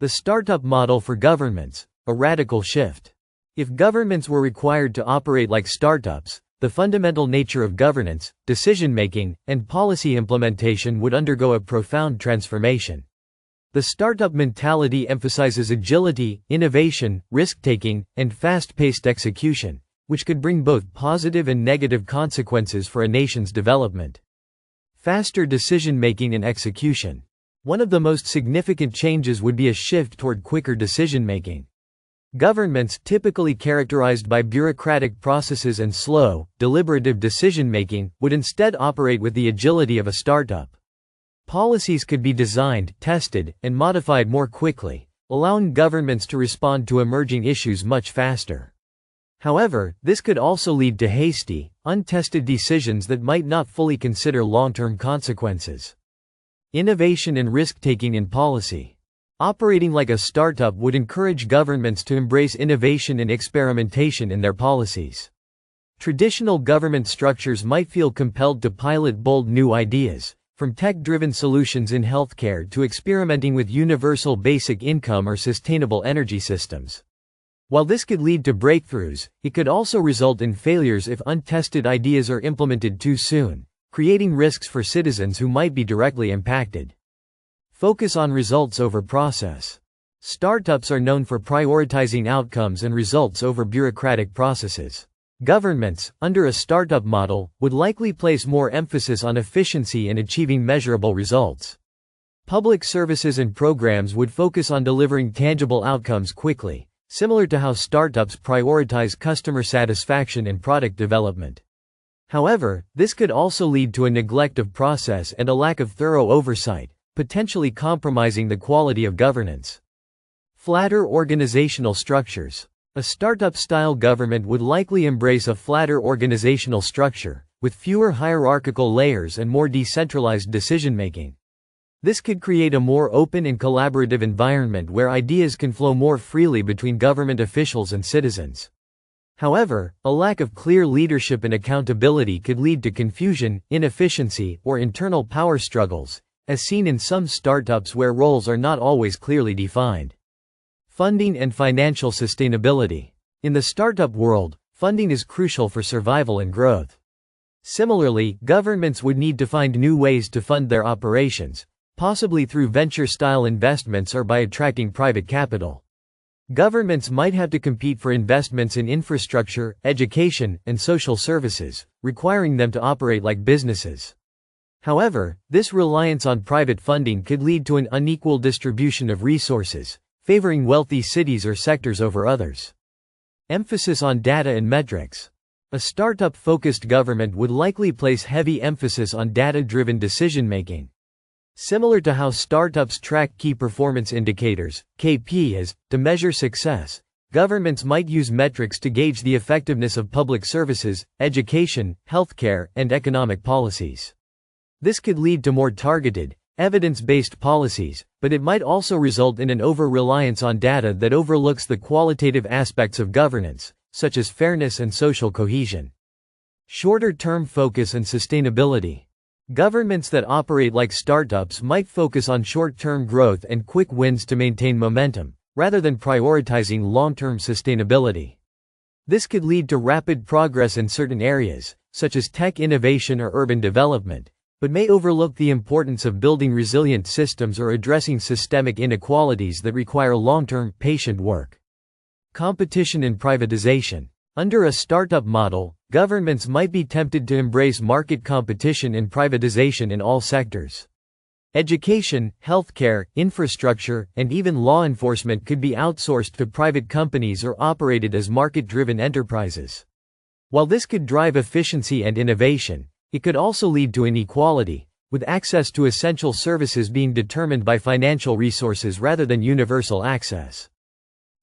The startup model for governments, a radical shift. If governments were required to operate like startups, the fundamental nature of governance, decision-making, and policy implementation would undergo a profound transformation. The startup mentality emphasizes agility, innovation, risk-taking, and fast-paced execution, which could bring both positive and negative consequences for a nation's development. Faster decision-making and execution. One of the most significant changes would be a shift toward quicker decision-making. Governments, typically characterized by bureaucratic processes and slow, deliberative decision-making, would instead operate with the agility of a startup. Policies could be designed, tested, and modified more quickly, allowing governments to respond to emerging issues much faster. However, this could also lead to hasty, untested decisions that might not fully consider long-term consequences. Innovation and risk-taking in policy. Operating like a startup would encourage governments to embrace innovation and experimentation in their policies. Traditional government structures might feel compelled to pilot bold new ideas, from tech-driven solutions in healthcare to experimenting with universal basic income or sustainable energy systems. While this could lead to breakthroughs, it could also result in failures if untested ideas are implemented too soon, creating risks for citizens who might be directly impacted. Focus on results over process. Startups are known for prioritizing outcomes and results over bureaucratic processes. Governments, under a startup model, would likely place more emphasis on efficiency and achieving measurable results. Public services and programs would focus on delivering tangible outcomes quickly, similar to how startups prioritize customer satisfaction and product development. However, this could also lead to a neglect of process and a lack of thorough oversight, potentially compromising the quality of governance. Flatter organizational structures. A startup-style government would likely embrace a flatter organizational structure, with fewer hierarchical layers and more decentralized decision-making. This could create a more open and collaborative environment where ideas can flow more freely between government officials and citizens. However, a lack of clear leadership and accountability could lead to confusion, inefficiency, or internal power struggles, as seen in some startups where roles are not always clearly defined. Funding and financial sustainability. In the startup world, funding is crucial for survival and growth. Similarly, governments would need to find new ways to fund their operations, possibly through venture-style investments or by attracting private capital. Governments might have to compete for investments in infrastructure, education, and social services, requiring them to operate like businesses. However, this reliance on private funding could lead to an unequal distribution of resources, favoring wealthy cities or sectors over others. Emphasis on data and metrics. A startup-focused government would likely place heavy emphasis on data-driven decision-making. Similar to how startups track key performance indicators, KPIs, to measure success, governments might use metrics to gauge the effectiveness of public services, education, healthcare, and economic policies. This could lead to more targeted, evidence-based policies, but it might also result in an over-reliance on data that overlooks the qualitative aspects of governance, such as fairness and social cohesion. Shorter-term focus and sustainability. Governments that operate like startups might focus on short-term growth and quick wins to maintain momentum, rather than prioritizing long-term sustainability. This could lead to rapid progress in certain areas, such as tech innovation or urban development, but may overlook the importance of building resilient systems or addressing systemic inequalities that require long-term, patient work. Competition and privatization. Under a startup model, governments might be tempted to embrace market competition and privatization in all sectors. Education, healthcare, infrastructure, and even law enforcement could be outsourced to private companies or operated as market-driven enterprises. While this could drive efficiency and innovation, it could also lead to inequality, with access to essential services being determined by financial resources rather than universal access.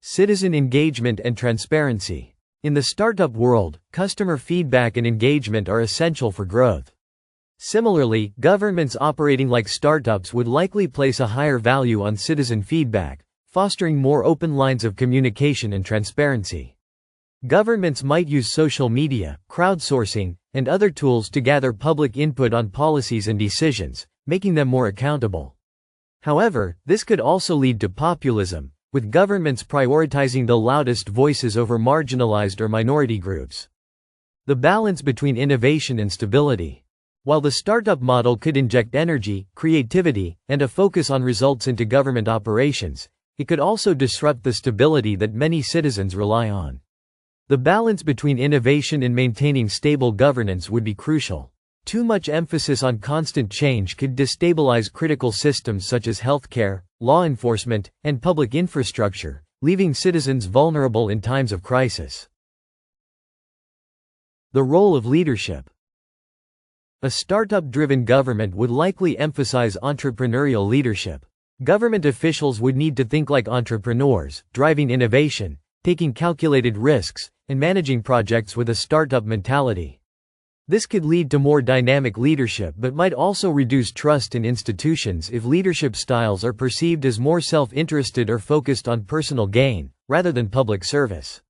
Citizen engagement and transparency. In the startup world, customer feedback and engagement are essential for growth. Similarly, governments operating like startups would likely place a higher value on citizen feedback, fostering more open lines of communication and transparency. Governments might use social media, crowdsourcing, and other tools to gather public input on policies and decisions, making them more accountable. However, this could also lead to populism, with governments prioritizing the loudest voices over marginalized or minority groups. The balance between innovation and stability. While the startup model could inject energy, creativity, and a focus on results into government operations, it could also disrupt the stability that many citizens rely on. The balance between innovation and maintaining stable governance would be crucial. Too much emphasis on constant change could destabilize critical systems such as healthcare, law enforcement, and public infrastructure, leaving citizens vulnerable in times of crisis. The role of leadership. A startup-driven government would likely emphasize entrepreneurial leadership. Government officials would need to think like entrepreneurs, driving innovation, taking calculated risks, and managing projects with a startup mentality. This could lead to more dynamic leadership but might also reduce trust in institutions if leadership styles are perceived as more self-interested or focused on personal gain, rather than public service.